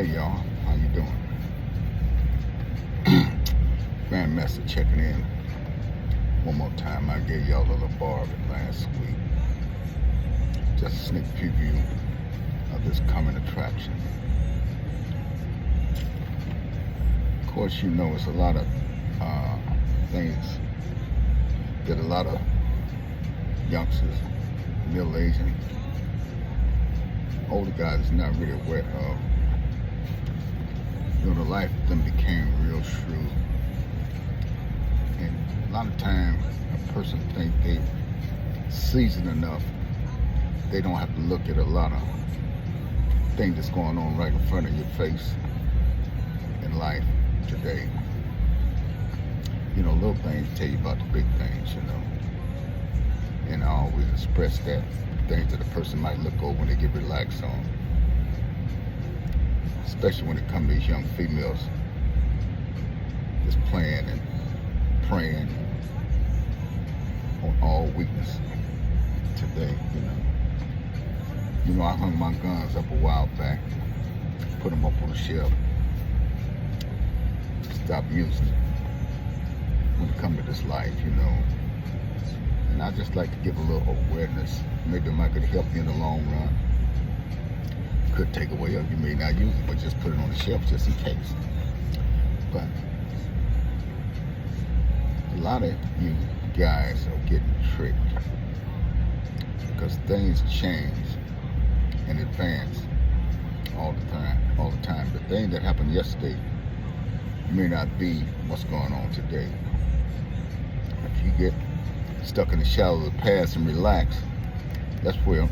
Hey y'all, how you doing? Grandmaster checking in one more time. I gave y'all a little bar of it last week. Just a sneak preview of this coming attraction. Of course, you know it's a lot of things that a lot of youngsters, middle-aged, and older guys are not really aware of. You know, the life of them became real shrewd. And a lot of times, a person think they seasoned enough, they don't have to look at a lot of things that's going on right in front of your face in life today. You know, little things tell you about the big things, you know. And I always express that, things that a person might look over when they get relaxed on. Especially when it comes to these young females that's playing and preying on all weakness today, you know. You know, I hung my guns up a while back, put them up on the shelf, stop using it when it comes to this life, you know. And I just like to give a little awareness. Maybe it might could help you in the long run. Could take away of you may not use it, but just put it on the shelf just in case. But a lot of you guys are getting tricked because things change and advance all the time. The thing that happened yesterday may not be what's going on today. If you get stuck in the shadow of the past and relax, that's where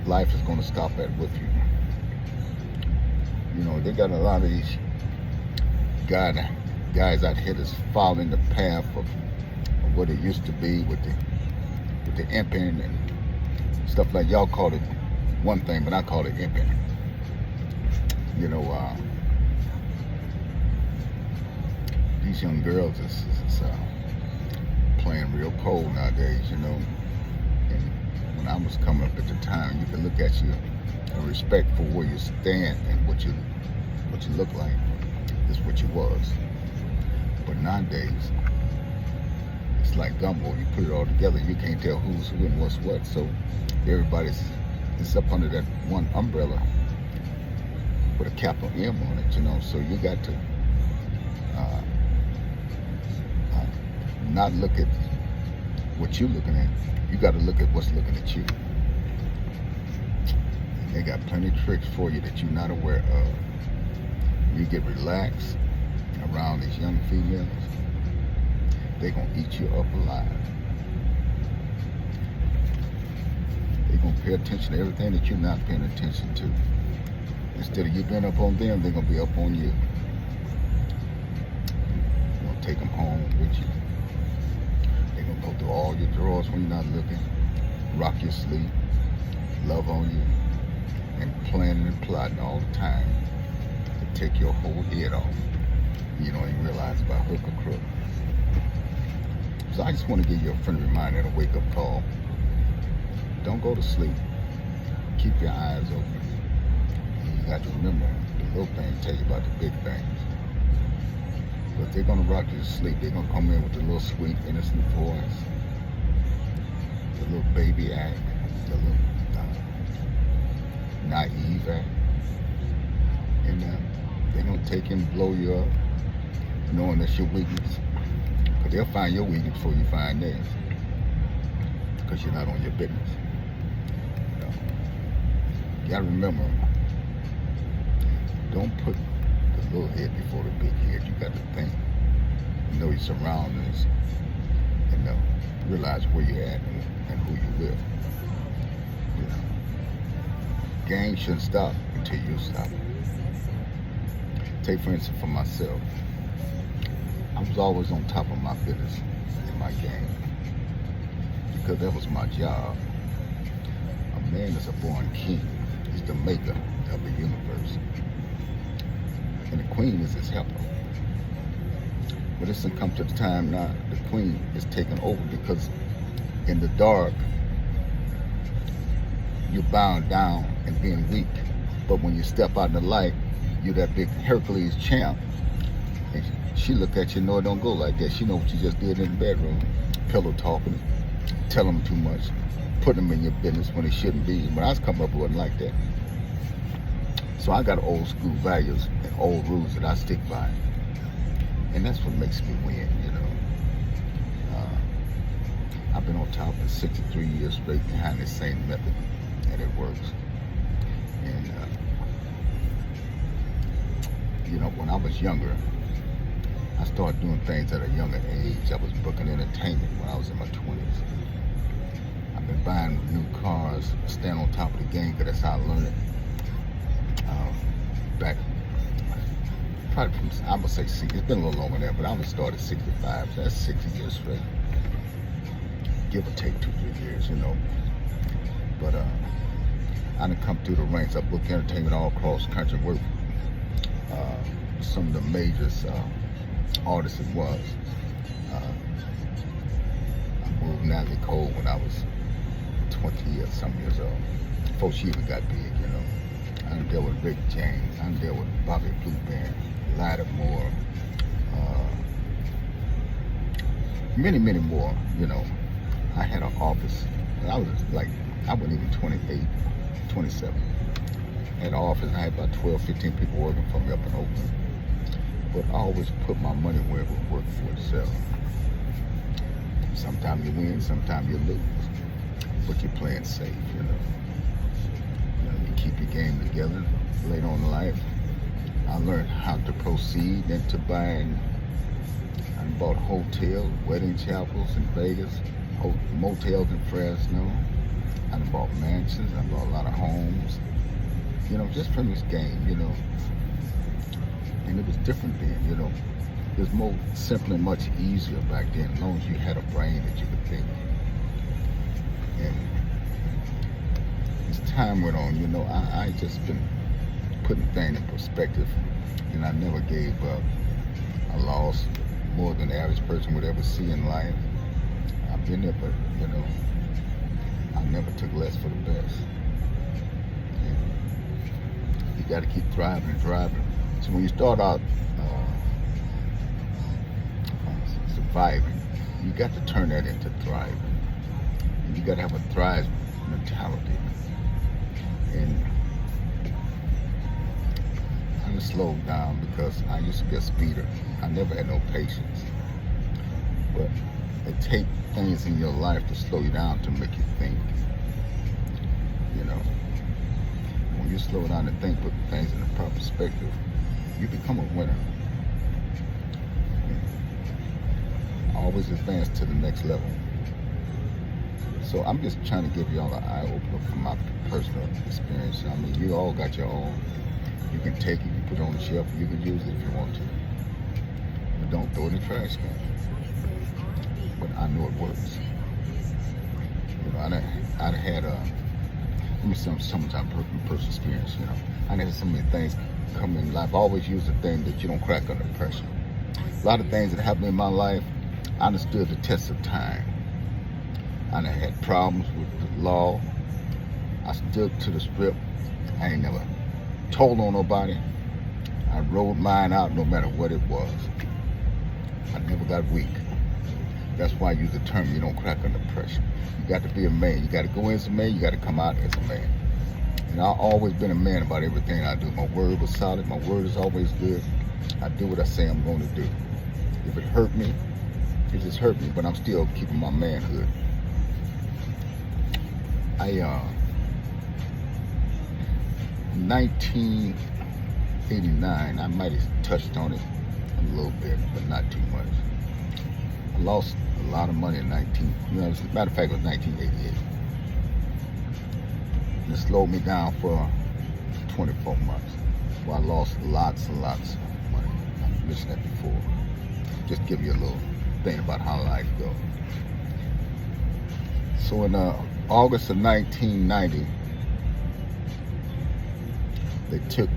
life is going to stop at with you. You know, they got a lot of these guys out here that's following the path of what it used to be with the imping and stuff like y'all call it one thing, but I call it imping. You know, these young girls is playing real cold nowadays, you know. And when I was coming up at the time, you could look at you and respect for where you stand and what you look like is what you was. But nowadays, it's like gumbo. You put it all together, you can't tell who's who and what's what. So everybody's up under that one umbrella with a capital M on it, you know. So you got to not look at what you're looking at. You got to look at what's looking at you. They got plenty of tricks for you that you're not aware of. You get relaxed around these young females, they're going to eat you up alive. They're going to pay attention to everything that you're not paying attention to. Instead of you being up on them, they're going to be up on you. You're going to take them home with you. They're going to go through all your drawers when you're not looking, rock your sleep, love on you, and planning and plotting all the time to take your whole head off. You don't even realize about hook or crook. So I just want to give you a friendly reminder and a wake-up call. Don't go to sleep. Keep your eyes open. And you got to remember, the little things tell you about the big things. But they're going to rock you to sleep. They're going to come in with the little sweet, innocent voice, the little baby act, the little naive act. And they're going to take you and blow you up, knowing that's your weakness. But they'll find your weakness before you find theirs, because you're not on your business. You gotta remember, don't put the little head before the big head. You got to think, know your surroundings, and realize where you're at and who you with. You know, game shouldn't stop until you stop. Take for instance for myself, I was always on top of my business in my game because that was my job. A man is a born king. He's the maker of the universe. And the queen is his helper. But it's come to the time now, the queen is taking over because in the dark, you're bound down and being weak. But when you step out in the light, you're that big Hercules champ. And she look at you, know it don't go like that. She know what you just did in the bedroom. Pillow talking, telling them too much, putting them in your business when it shouldn't be. When I was coming up, it wasn't like that. So I got old school values and old rules that I stick by. And that's what makes me win, you know. I've been on top for 63 years straight behind the same method, and it works. And, you know, when I was younger, I started doing things at a younger age. I was booking entertainment when I was in my 20s. I've been buying new cars, staying on top of the game, because that's how I learned it. Back, probably from, I'm gonna say 60, it's been a little longer than that, but I was started 65, so that's 60 years straight. Give or take 2-3 years, you know. But I done come through the ranks. I booked entertainment all across the country, worked some of the major artists it was. I moved Natalie Cole when I was 20 or some years old, before she even got big, you know. I done dealt with Rick James, I done dealt with Bobby Blue Band, Lyda Moore, many, many more, you know. I had an office, and I was like, I wasn't even 28, 27. I had an office, and I had about 12, 15 people working for me up in Oakland. But I always put my money where it would work for itself. Sometimes you win, sometimes you lose, but you're playing safe, you know. You keep your game together. Later on in life, I learned how to proceed into buying. I bought hotels, wedding chapels in Vegas, motels in Fresno. I bought mansions. I bought a lot of homes. You know, just from this game, you know. And it was different then, you know. It was more simple and much easier back then, as long as you had a brain that you could think. And as time went on, you know, I just been putting things in perspective, and I never gave up. I lost more than the average person would ever see in life. I've been there, but, you know, I never took less for the best. And you got to keep thriving and driving. So when you start out surviving, you got to turn that into thriving. And you got to have a thrive mentality. And I'm gonna slow down because I used to be a speeder. I never had no patience. But it takes things in your life to slow you down to make you think. You know, when you slow down and think, put things in the proper perspective, you become a winner. Always advance to the next level. So I'm just trying to give y'all an eye opener from my personal experience. I mean, you all got your own. You can take it, you put it on the shelf, you can use it if you want to. But don't throw it in the trash can. But I know it works. You know, I'd had some personal experience, you know. I had so many things come in life. I always use the thing that you don't crack under pressure. A lot of things that happened in my life, I understood the test of time. I had problems with the law. I stood to the script. I ain't never told on nobody. I rode mine out no matter what it was. I never got weak. That's why I use the term, you don't crack under pressure. You got to be a man. You got to go in as a man, you got to come out as a man. And I've always been a man about everything I do. My word was solid. My word is always good. I do what I say I'm going to do. If it hurt me, it just hurt me, but I'm still keeping my manhood. I 1989, I might have touched on it a little bit, but not too much. I lost a lot of money in as a matter of fact, it was 1988. And it slowed me down for 24 months. Well, I lost lots and lots of money. I mentioned that before. Just give you a little thing about how life goes. So in August of 1990, they took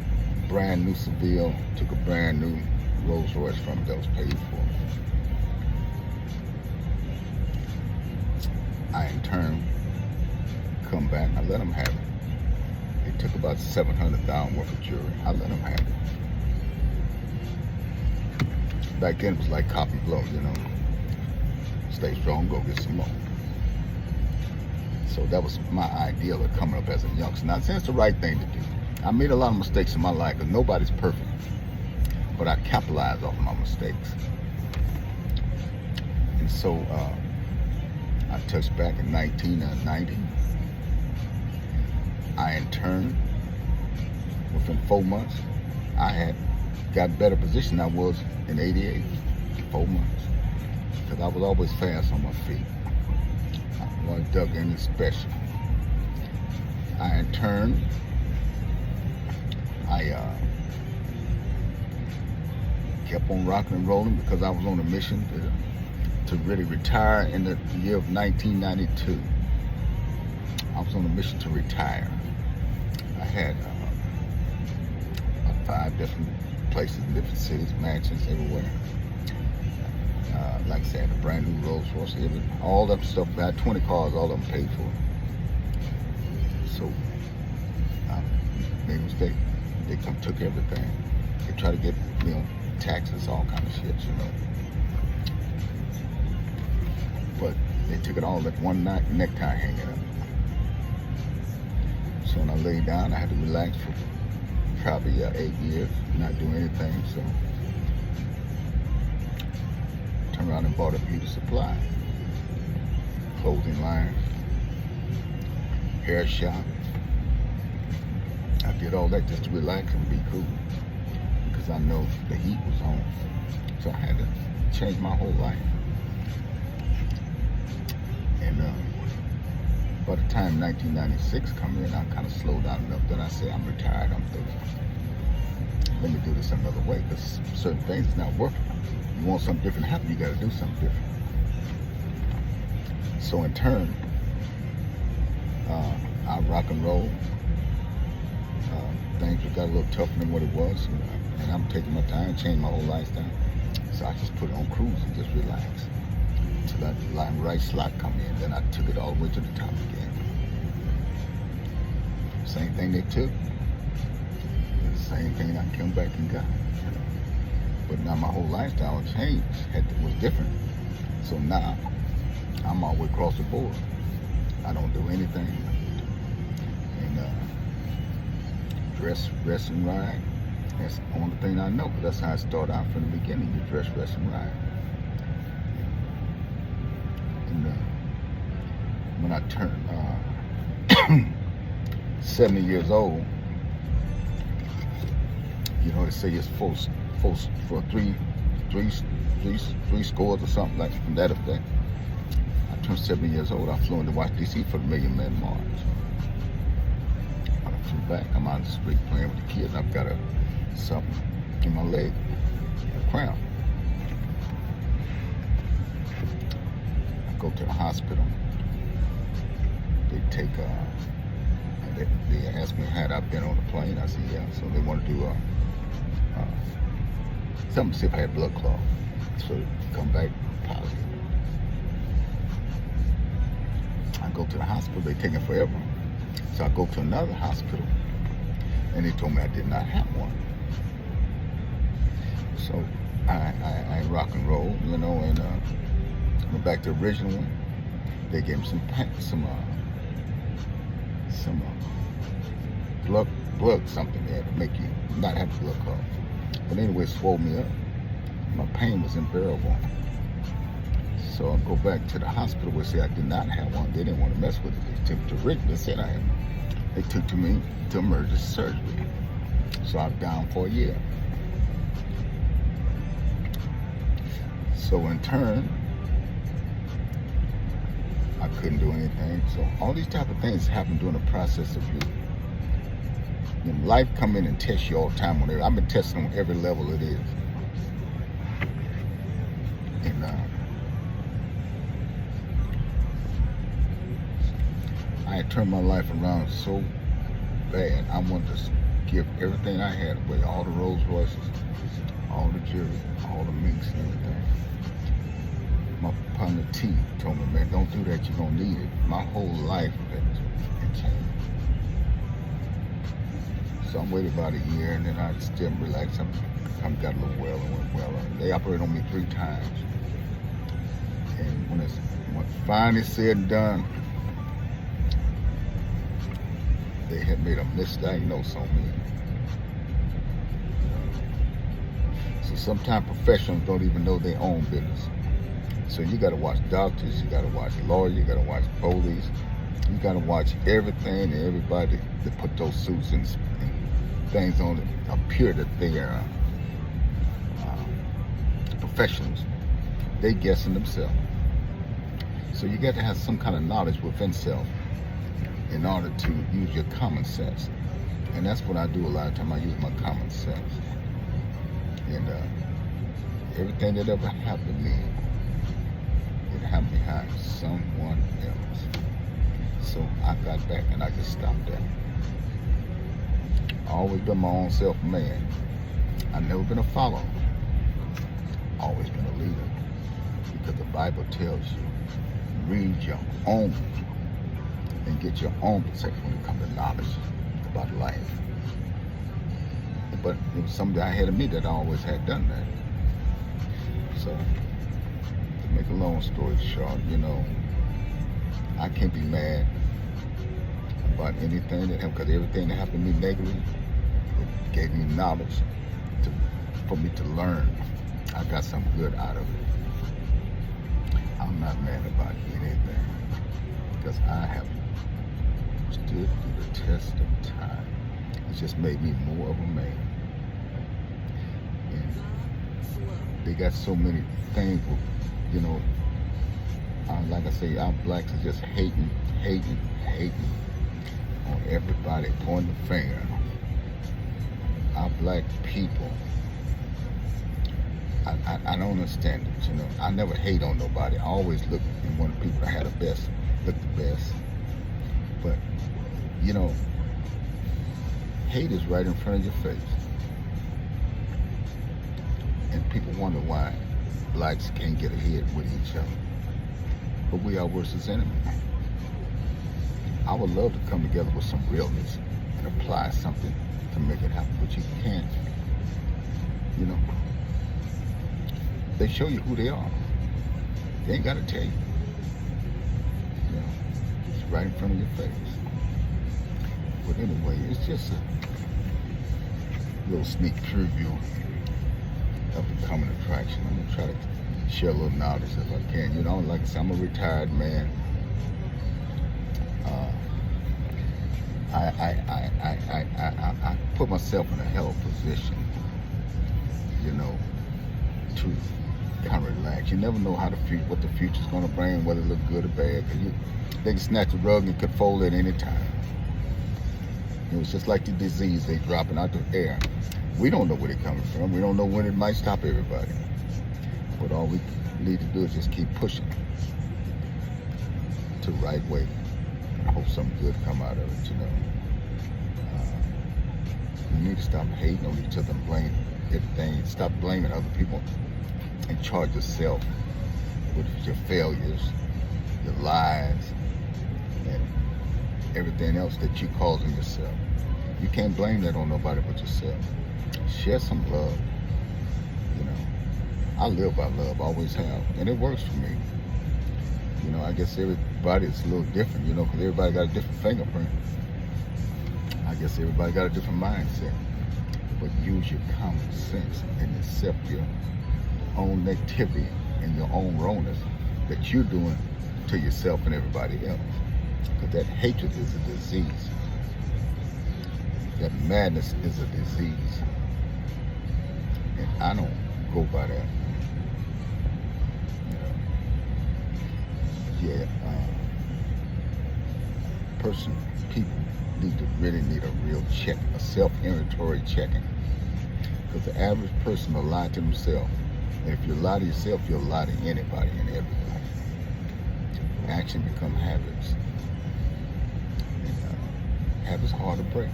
brand new Seville, took a brand new Rolls Royce from me that was paid for. I in turn come back, I let them have it. They took about $700,000 worth of jewelry. I let them have it. Back then it was like copy blow, you know. Stay strong, go get some more. So that was my ideal of coming up as a youngster. Now, it's the right thing to do. I made a lot of mistakes in my life because nobody's perfect. But I capitalized off of my mistakes. And so I touched back in 1990. I interned. Within 4 months, I had got a better position than I was in 88. 4 months. Because I was always fast on my feet. I wasn't dug anything special. I interned. I kept on rocking and rolling because I was on a mission to really retire in the year of 1992. I was on a mission to retire. I had 5 different places, different cities, mansions everywhere. Like I said, a brand new Rolls Royce, all that stuff. I had 20 cars, all of them paid for. So, made a mistake. They took everything. They tried to get, taxes, all kind of shit, But they took it all, left one necktie hanging up. So when I laid down, I had to relax for probably 8 years, not doing anything. So turned around and bought a beauty supply, clothing line, hair shop. I did all that just to relax and be cool because I know the heat was on. So I had to change my whole life. And by the time 1996 come in, I kind of slowed down enough that I said, I'm retired, I'm through. Let me do this another way because certain things is not working. You want something different to happen, you got to do something different. So in turn, I rock and roll. Things got a little tougher than what it was, and I'm taking my time, changing my whole lifestyle. So I just put it on cruise and just relax until that right slot come in. Then I took it all the way to the top again. Same thing they took, the same thing I came back and got. But now my whole lifestyle changed, was different. So now I'm all the way across the board. I don't do anything. Dress, rest, and ride. That's the only thing I know, because that's how I started out from the beginning. You dress, rest, and ride. And when I turned 70 years old, they say it's for three scores or something like from that effect. I turned 70 years old. I flew into Washington, D.C. for the Million Man March. Back, I'm on the street playing with the kids. I've got something in my leg, a cramp. I go to the hospital. They take they asked me had I been on the plane. I said yeah. So they want to do something to see if I had blood clot. So they come back positive. I go to the hospital. They take it forever. So I go to another hospital, and they told me I did not have one. So I rock and roll, and went back to the original one. They gave me some blood something there to make you not have blood clot. But anyway, it swelled me up. My pain was unbearable. So I go back to the hospital where they say I did not have one. They didn't want to mess with it. They took it to Rick. They said I had one. They took to me to emergency surgery. So I was down for a year. So in turn, I couldn't do anything. So all these type of things happen during the process of life come in and test you all the time. I've been testing on every level it is. And I had turned my life around so bad. I wanted to give everything I had away, all the Rolls Royces, all the jewelry, all the minks and everything. My partner T told me, man, don't do that, you're gonna need it. My whole life had changed. So I'm waiting about a year, and then I still relax. I got a little well and went well. They operated on me 3 times, and when finally said and done, they had made a misdiagnosis on me. So sometimes professionals don't even know their own business. So you got to watch doctors, you got to watch lawyers, you got to watch police, you got to watch everything and everybody that put those suits and things on that appear that they are professionals. They guessing themselves. So you got to have some kind of knowledge within self in order to use your common sense. And that's what I do a lot of times. I use my common sense. And everything that ever happened to me, it happened behind someone else. So I got back and I just stopped there. I always been my own self man. I've never been a follower. Always been a leader. Because the Bible tells you, read your own and get your own perspective when it comes to knowledge about life. But it was somebody ahead of me that always had done that. So, to make a long story short, I can't be mad about anything that happened, because everything that happened to me negatively, it gave me knowledge for me to learn. I got something good out of it. I'm not mad about anything, because I have stood through the test of time. It's just made me more of a man. And they got so many things, like I say, our blacks are just hating on everybody, pointing the finger. Our black people, I don't understand it, I never hate on nobody. I always look and want people to have the best, look the best. But, hate is right in front of your face. And people wonder why blacks can't get ahead with each other. But we are worst enemies. I would love to come together with some realness and apply something to make it happen, but you can't. They show you who they are. They ain't got to tell you. It's right in front of your face. But anyway, it's just a little sneak preview of the coming attraction. I'm gonna try to share a little knowledge if I can. Like I said, I'm a retired man. I put myself in a hell of a position, to kind of relax. You never know what the future's gonna bring, whether it look good or bad. They can snatch the rug and could fold it at any time. It's just like the disease they dropping out the air. We don't know where they're coming from. We don't know when it might stop everybody. But all we need to do is just keep pushing to the right way. I hope something good come out of it, We need to stop hating on each other and blame everything. Stop blaming other people and charge yourself with your failures, your lies, and everything else that you're causing yourself. You can't blame that on nobody but yourself. Share some love. I live by love, always have, and it works for me. I guess everybody is a little different, because everybody got a different fingerprint. I guess everybody got a different mindset. But use your common sense and accept your own negativity and your own wrongness that you're doing to yourself and everybody else. Because that hatred is a disease. That madness is a disease. And I don't go by that. People really need a real check, a self-inventory checking. Because the average person will lie to themselves. And if you lie to yourself, you'll lie to anybody and everybody. Action become habits. And habits are hard to break.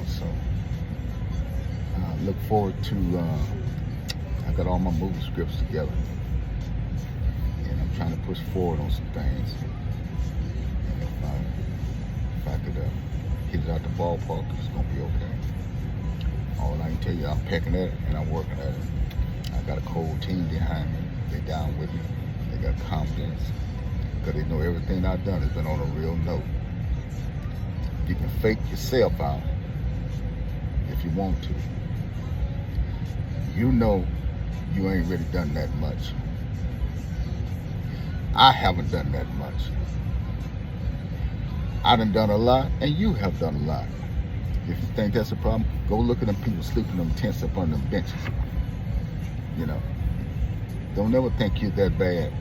So I look forward to, I got all my movie scripts together. And I'm trying to push forward on some things. And if I if I could hit it out the ballpark, it's gonna be okay. All I can tell you, I'm pecking at it and I'm working at it. I got a cold team behind me. They down with me. They got confidence because they know everything I've done has been on a real note. You can fake yourself out if you want to. You know you ain't really done that much. I haven't done that much. I done a lot, and you have done a lot. If you think that's a problem, go look at them people sleeping in them tents up on them benches. You know, don't ever think you're that bad.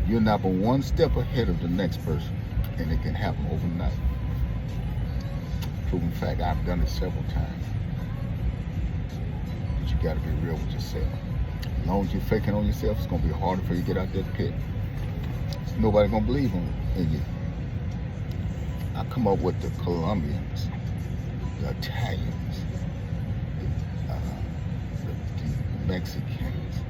You're not but one step ahead of the next person, and it can happen overnight. Proven fact, I've done it several times. But you gotta be real with yourself. As long as you're faking on yourself, it's gonna be harder for you to get out that pit. Nobody gonna believe in you. I come up with the Colombians, the Italians, the Mexicans.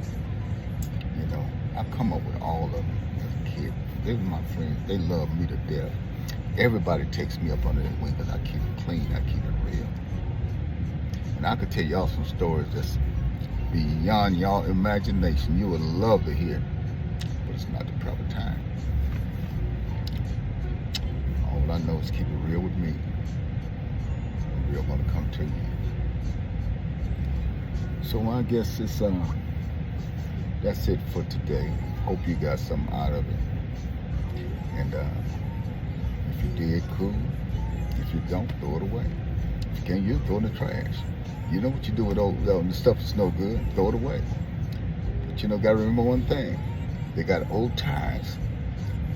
You know, I come up with all of them as a kid. They were my friends. They love me to death. Everybody takes me up under their wing because I keep it clean. I keep it real. And I could tell y'all some stories that's beyond y'all imagination. You would love to hear, but it's not the proper time. All I know is keep it real with me. The real gonna come to you. So I guess it's that's it for today. Hope you got something out of it. And if you did, cool. If you don't, throw it away. If you can't use it, throw it in the trash. You know what you do with all the stuff that's no good, throw it away. But you know, gotta remember one thing. They got old tires,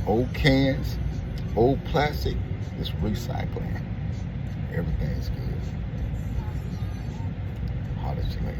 old cans, old plastic. It's recycling. Everything's good. Holler at you later.